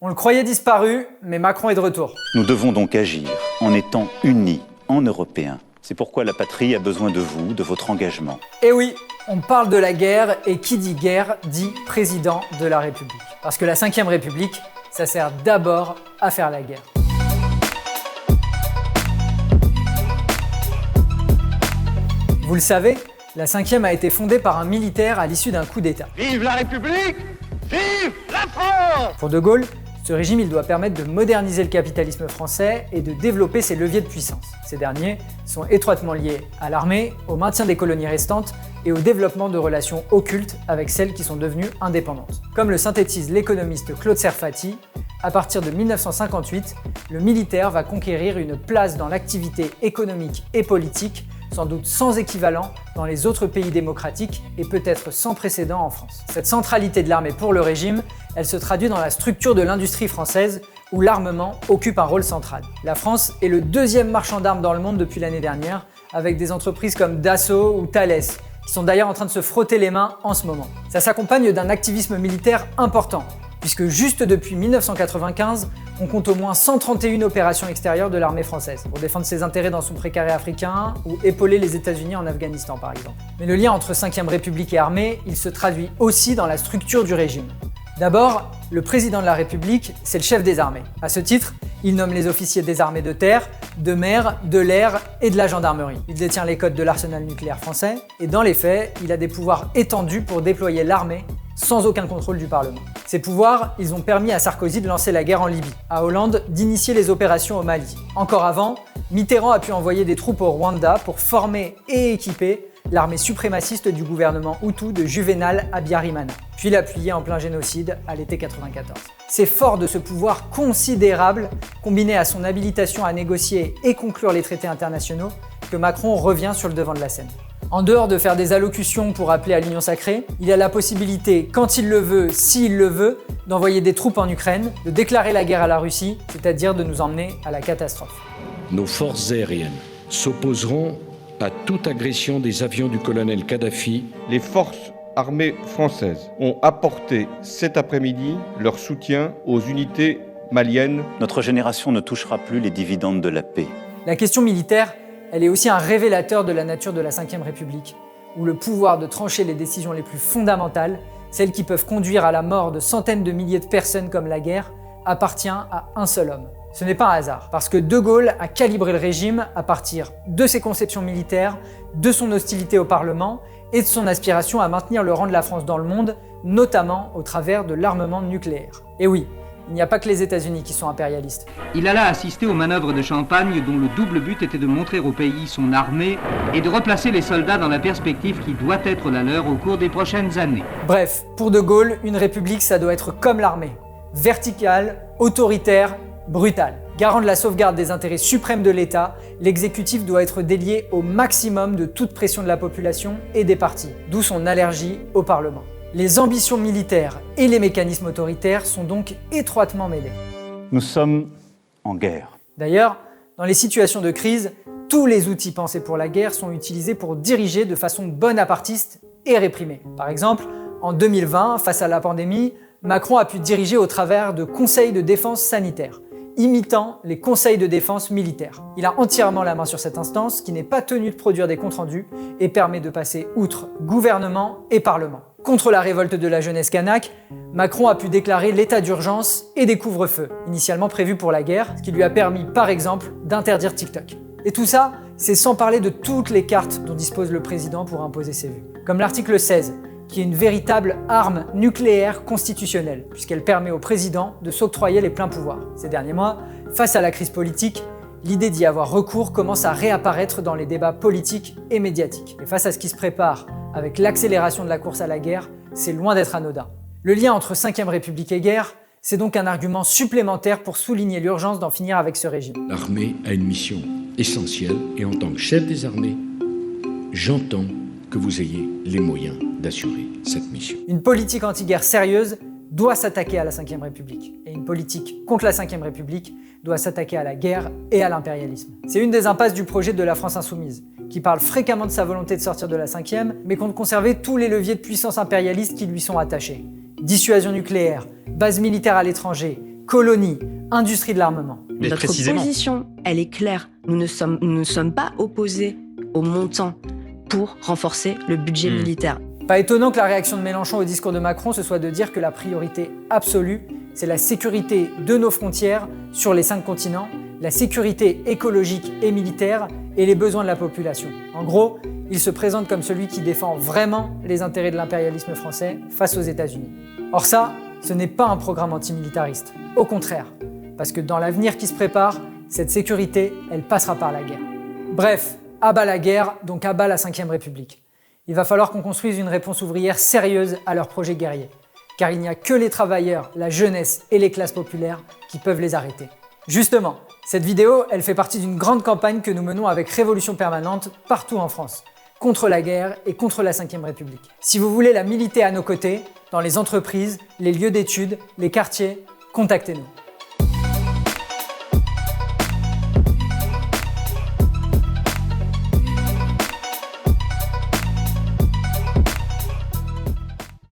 On le croyait disparu, mais Macron est de retour. Nous devons donc agir en étant unis, en Européens. C'est pourquoi la patrie a besoin de vous, de votre engagement. Et oui, on parle de la guerre, et qui dit guerre dit président de la République. Parce que la Ve République, ça sert d'abord à faire la guerre. Vous le savez, la Ve a été fondée par un militaire à l'issue d'un coup d'État. Vive la République! Vive la France! Pour De Gaulle, ce régime il doit permettre de moderniser le capitalisme français et de développer ses leviers de puissance. Ces derniers sont étroitement liés à l'armée, au maintien des colonies restantes et au développement de relations occultes avec celles qui sont devenues indépendantes. Comme le synthétise l'économiste Claude Serfati, à partir de 1958, le militaire va conquérir une place dans l'activité économique et politique sans doute sans équivalent dans les autres pays démocratiques et peut-être sans précédent en France. Cette centralité de l'armée pour le régime, elle se traduit dans la structure de l'industrie française où l'armement occupe un rôle central. La France est le deuxième marchand d'armes dans le monde depuis l'année dernière, avec des entreprises comme Dassault ou Thales, qui sont d'ailleurs en train de se frotter les mains en ce moment. Ça s'accompagne d'un activisme militaire important, puisque juste depuis 1995, on compte au moins 131 opérations extérieures de l'armée française, pour défendre ses intérêts dans son précaré africain ou épauler les États-Unis en Afghanistan par exemple. Mais le lien entre Ve République et armée, il se traduit aussi dans la structure du régime. D'abord, le président de la République, c'est le chef des armées. À ce titre, il nomme les officiers des armées de terre, de mer, de l'air et de la gendarmerie. Il détient les codes de l'arsenal nucléaire français et dans les faits, il a des pouvoirs étendus pour déployer l'armée sans aucun contrôle du Parlement. Ces pouvoirs, ils ont permis à Sarkozy de lancer la guerre en Libye, à Hollande d'initier les opérations au Mali. Encore avant, Mitterrand a pu envoyer des troupes au Rwanda pour former et équiper l'armée suprémaciste du gouvernement Hutu de Juvenal Habyarimana, puis l'appuyer en plein génocide à l'été 1994. C'est fort de ce pouvoir considérable, combiné à son habilitation à négocier et conclure les traités internationaux, que Macron revient sur le devant de la scène. En dehors de faire des allocutions pour appeler à l'union sacrée, il a la possibilité, quand il le veut, s'il le veut, d'envoyer des troupes en Ukraine, de déclarer la guerre à la Russie, c'est-à-dire de nous emmener à la catastrophe. Nos forces aériennes s'opposeront à toute agression des avions du colonel Kadhafi. Les forces armées françaises ont apporté cet après-midi leur soutien aux unités maliennes. Notre génération ne touchera plus les dividendes de la paix. La question militaire, elle est aussi un révélateur de la nature de la Ve République, où le pouvoir de trancher les décisions les plus fondamentales, celles qui peuvent conduire à la mort de centaines de milliers de personnes comme la guerre, appartient à un seul homme. Ce n'est pas un hasard, parce que De Gaulle a calibré le régime à partir de ses conceptions militaires, de son hostilité au Parlement et de son aspiration à maintenir le rang de la France dans le monde, notamment au travers de l'armement nucléaire. Et oui, il n'y a pas que les États-Unis qui sont impérialistes. Il alla assister aux manœuvres de Champagne dont le double but était de montrer au pays son armée et de replacer les soldats dans la perspective qui doit être la leur au cours des prochaines années. Bref, pour De Gaulle, une république ça doit être comme l'armée, verticale, autoritaire, brutale. Garant de la sauvegarde des intérêts suprêmes de l'État, l'exécutif doit être délié au maximum de toute pression de la population et des partis, d'où son allergie au Parlement. Les ambitions militaires et les mécanismes autoritaires sont donc étroitement mêlés. Nous sommes en guerre. D'ailleurs, dans les situations de crise, tous les outils pensés pour la guerre sont utilisés pour diriger de façon bonapartiste et réprimer. Par exemple, en 2020, face à la pandémie, Macron a pu diriger au travers de conseils de défense sanitaire, imitant les conseils de défense militaires. Il a entièrement la main sur cette instance qui n'est pas tenue de produire des comptes rendus et permet de passer outre gouvernement et parlement. Contre la révolte de la jeunesse kanak, Macron a pu déclarer l'état d'urgence et des couvre-feux, initialement prévus pour la guerre, ce qui lui a permis par exemple d'interdire TikTok. Et tout ça, c'est sans parler de toutes les cartes dont dispose le président pour imposer ses vues. Comme l'article 16, qui est une véritable arme nucléaire constitutionnelle, puisqu'elle permet au président de s'octroyer les pleins pouvoirs. Ces derniers mois, face à la crise politique, l'idée d'y avoir recours commence à réapparaître dans les débats politiques et médiatiques. Et face à ce qui se prépare avec l'accélération de la course à la guerre, c'est loin d'être anodin. Le lien entre Ve République et guerre, c'est donc un argument supplémentaire pour souligner l'urgence d'en finir avec ce régime. L'armée a une mission essentielle et en tant que chef des armées, j'entends que vous ayez les moyens d'assurer cette mission. Une politique anti-guerre sérieuse doit s'attaquer à la Ve République. Et une politique contre la Ve République doit s'attaquer à la guerre et à l'impérialisme. C'est une des impasses du projet de la France insoumise, qui parle fréquemment de sa volonté de sortir de la Ve, mais compte conserver tous les leviers de puissance impérialiste qui lui sont attachés. Dissuasion nucléaire, base militaire à l'étranger, colonies, industrie de l'armement. Mais notre position, elle est claire. Nous ne sommes pas opposés au montant pour renforcer le budget militaire. Pas étonnant que la réaction de Mélenchon au discours de Macron, ce soit de dire que la priorité absolue, c'est la sécurité de nos frontières sur les 5 continents, la sécurité écologique et militaire et les besoins de la population. En gros, il se présente comme celui qui défend vraiment les intérêts de l'impérialisme français face aux États-Unis. Or ça, ce n'est pas un programme antimilitariste. Au contraire, parce que dans l'avenir qui se prépare, cette sécurité, elle passera par la guerre. Bref, à bas la guerre, donc à bas la 5e République. Il va falloir qu'on construise une réponse ouvrière sérieuse à leurs projets guerriers. Car il n'y a que les travailleurs, la jeunesse et les classes populaires qui peuvent les arrêter. Justement, cette vidéo, elle fait partie d'une grande campagne que nous menons avec Révolution Permanente partout en France, contre la guerre et contre la 5e République. Si vous voulez la militer à nos côtés, dans les entreprises, les lieux d'études, les quartiers, contactez-nous.